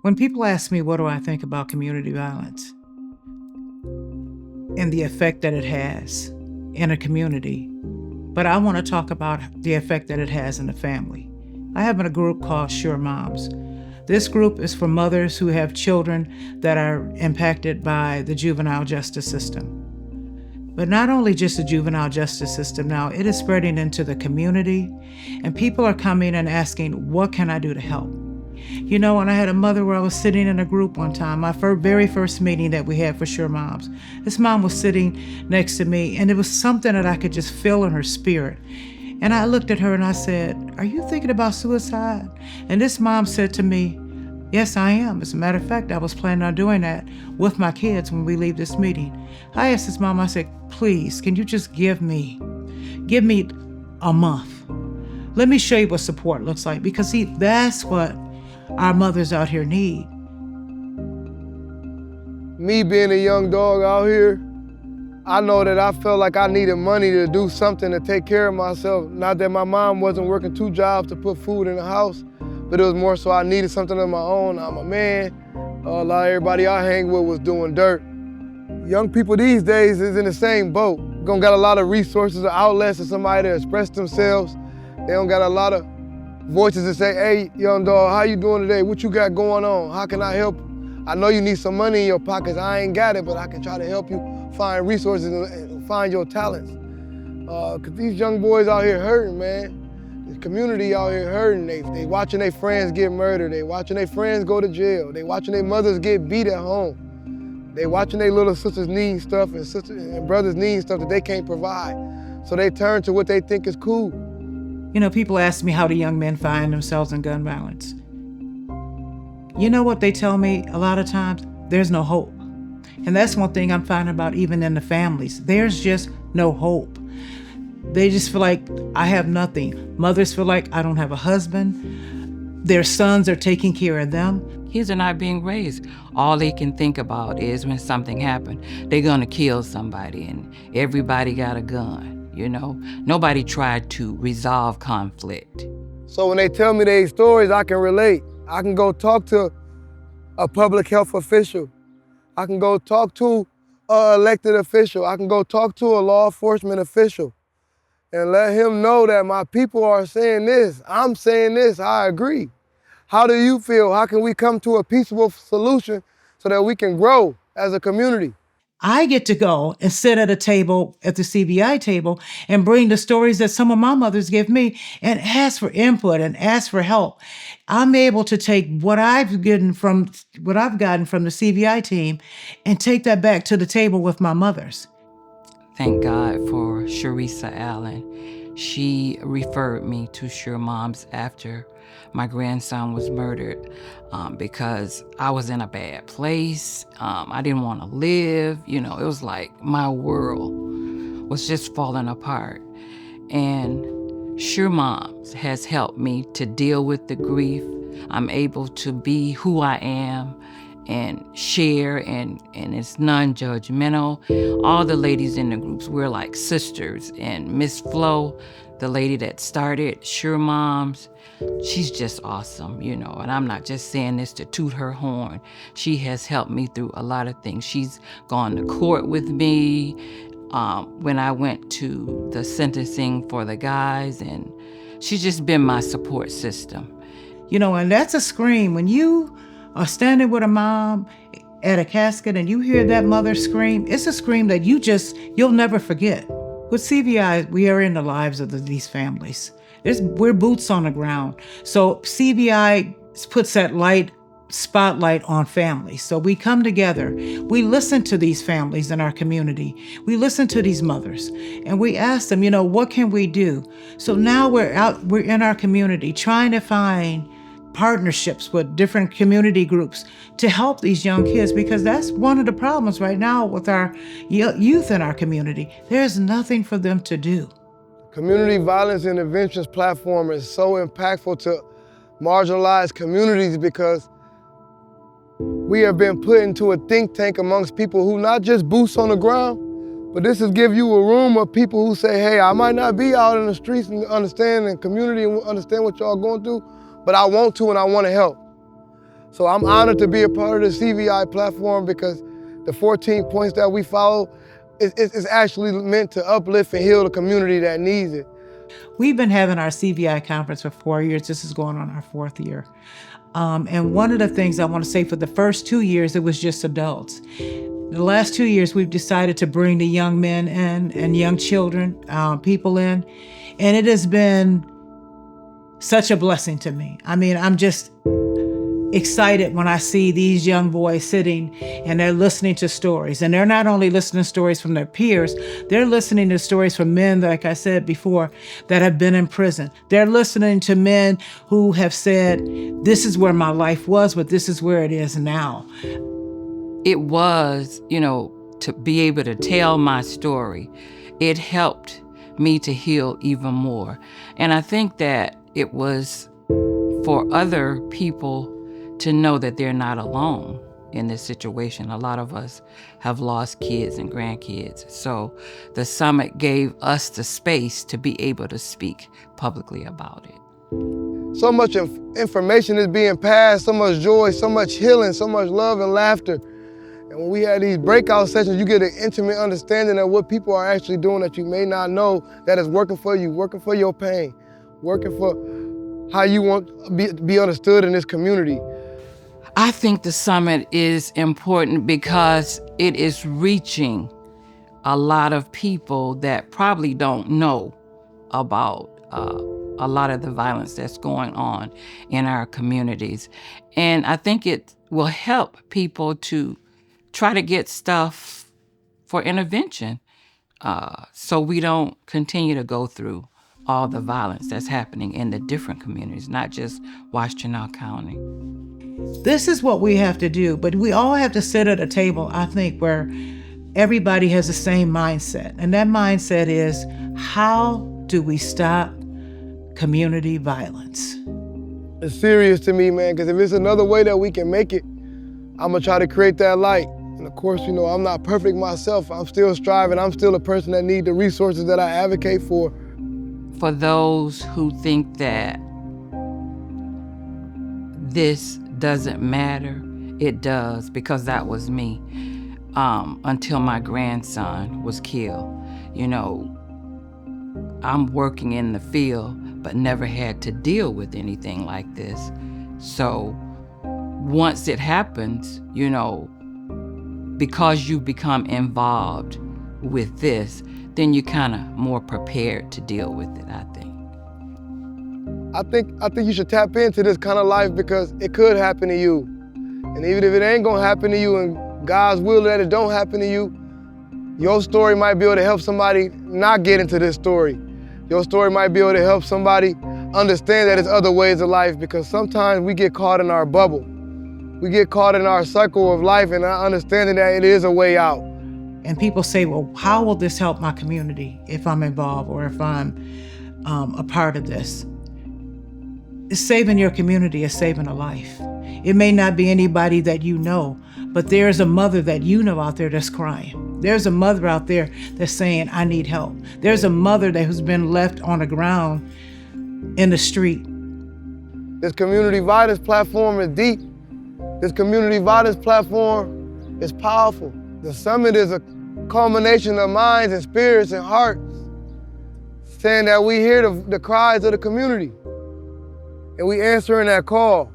When people ask me what do I think about community violence and the effect that it has in a community, but I want to talk about the effect that it has in the family. I have a group called Sure Moms. This group is for mothers who have children that are impacted by the juvenile justice system. But not only just the juvenile justice system now, it is spreading into the community, and people are coming and asking, what can I do to help? You know, and I had a mother where I was sitting in a group one time, my very first meeting that we had for Sure Moms. This mom was sitting next to me, and it was something that I could just feel in her spirit. And I looked at her and I said, are you thinking about suicide? And this mom said to me, yes, I am. As a matter of fact, I was planning on doing that with my kids when we leave this meeting. I asked this mom, I said, please, can you just give me a month? Let me show you what support looks like, because see, that's what our mothers out here need. Me being a young dog out here, I know that I felt like I needed money to do something to take care of myself. Not that my mom wasn't working 2 jobs to put food in the house, but it was more so I needed something of my own. I'm a man. A lot of everybody I hang with was doing dirt. Young people these days is in the same boat. Don't got a lot of resources or outlets for somebody to express themselves. They don't got a lot of voices to say, hey, young dog, how you doing today? What you got going on? How can I help you? I know you need some money in your pockets. I ain't got it, but I can try to help you find resources and find your talents. Cause these young boys out here hurting, man. The community out here hurting. They watching their friends get murdered. They watching their friends go to jail. They watching their mothers get beat at home. They watching their little sisters need stuff and sisters and brothers need stuff that they can't provide. So they turn to what they think is cool. You know, people ask me how do young men find themselves in gun violence. You know what they tell me a lot of times? There's no hope. And that's one thing I'm finding about even in the families. There's just no hope. They just feel like I have nothing. Mothers feel like I don't have a husband. Their sons are taking care of them. Kids are not being raised. All they can think about is when something happened, they're gonna kill somebody, and everybody got a gun, you know? Nobody tried to resolve conflict. So when they tell me their stories, I can relate. I can go talk to a public health official. I can go talk to an elected official. I can go talk to a law enforcement official and let him know that my people are saying this, I'm saying this, I agree. How do you feel? How can we come to a peaceable solution so that we can grow as a community? I get to go and sit at a table, at the CVI table, and bring the stories that some of my mothers give me and ask for input and ask for help. I'm able to take what I've gotten from the CVI team and take that back to the table with my mothers. Thank God for Sharisa Allen. She referred me to Sure Moms after my grandson was murdered because I was in a bad place. I didn't want to live. You know, it was like my world was just falling apart. And Sure Moms has helped me to deal with the grief. I'm able to be who I am and share, and it's non-judgmental. All the ladies in the groups, we're like sisters. And Miss Flo, the lady that started Sure Moms, she's just awesome, you know, and I'm not just saying this to toot her horn. She has helped me through a lot of things. She's gone to court with me when I went to the sentencing for the guys, and she's just been my support system. You know, and that's a scream. When you are standing with a mom at a casket and you hear that mother scream, it's a scream that you'll never forget. With CVI, we are in the lives of these families. We're boots on the ground. So CVI puts that spotlight on families. So we come together, we listen to these families in our community, we listen to these mothers, and we ask them, you know, what can we do? So now we're in our community trying to find partnerships with different community groups to help these young kids, because that's one of the problems right now with our youth in our community. There's nothing for them to do. Community Violence Interventions platform is so impactful to marginalized communities because we have been put into a think tank amongst people who not just boots on the ground, but this is give you a room of people who say, hey, I might not be out in the streets and understand the community and understand what y'all going through, but I want to and I want to help. So I'm honored to be a part of the CVI platform because the 14 points that we follow is actually meant to uplift and heal the community that needs it. We've been having our CVI conference for 4 years. This is going on our 4th year. And one of the things I want to say, for the first 2 years, it was just adults. The last 2 years, we've decided to bring the young men in and young children, people in. And it has been such a blessing to me. I mean, I'm just excited when I see these young boys sitting and they're listening to stories. And they're not only listening to stories from their peers, they're listening to stories from men, like I said before, that have been in prison. They're listening to men who have said, this is where my life was, but this is where it is now. It was, to be able to tell my story, it helped me to heal even more. And I think that it was for other people to know that they're not alone in this situation. A lot of us have lost kids and grandkids. So the summit gave us the space to be able to speak publicly about it. So much information is being passed, so much joy, so much healing, so much love and laughter. And when we have these breakout sessions, you get an intimate understanding of what people are actually doing that you may not know, that is working for you, working for your pain, working for how you want to be understood in this community. I think the summit is important because it is reaching a lot of people that probably don't know about a lot of the violence that's going on in our communities. And I think it will help people to try to get stuff for intervention so we don't continue to go through all the violence that's happening in the different communities, not just Washtenaw County. This is what we have to do, but we all have to sit at a table, I think, where everybody has the same mindset. And that mindset is, how do we stop community violence? It's serious to me, man, because if it's another way that we can make it, I'm gonna try to create that light. And of course, I'm not perfect myself. I'm still striving. I'm still a person that needs the resources that I advocate for. For those who think that this doesn't matter, it does, because that was me until my grandson was killed. I'm working in the field, but never had to deal with anything like this. So once it happens, because you become involved with this, then you're kind of more prepared to deal with it, I think. I think you should tap into this kind of life because it could happen to you. And even if it ain't gonna happen to you and God's will that it don't happen to you, your story might be able to help somebody not get into this story. Your story might be able to help somebody understand that there's other ways of life, because sometimes we get caught in our bubble. We get caught in our cycle of life and not understanding that it is a way out. And people say, well, how will this help my community if I'm involved or if I'm a part of this? Saving your community is saving a life. It may not be anybody that you know, but there's a mother that you know out there that's crying. There's a mother out there that's saying, I need help. There's a mother that has been left on the ground in the street. This community violence platform is deep. This community violence platform is powerful. The summit is a culmination of minds and spirits and hearts saying that we hear the cries of the community and we answering that call.